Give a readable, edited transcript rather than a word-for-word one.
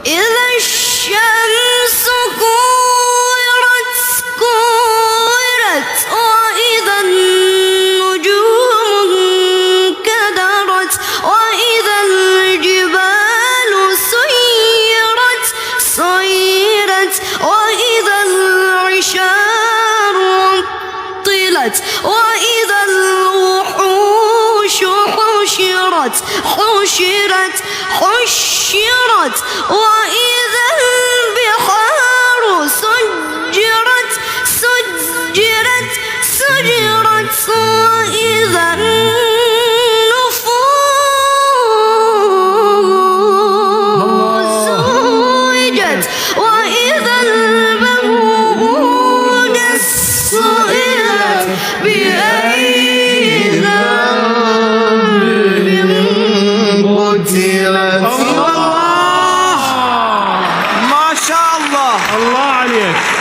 إذا الشمس كورت كورت وإذا النجوم انكدرت وإذا الجبال سيرت سيرت وإذا العشار عطلت وإذا الوحوش حشرت حشرت حشرت وإذا البحار سجرت سجرت سجرت وإذا النفوس زوجت وإذا الموءودة سئلت بأي ذنب قتلت. الله ما شاء الله. الله عليك.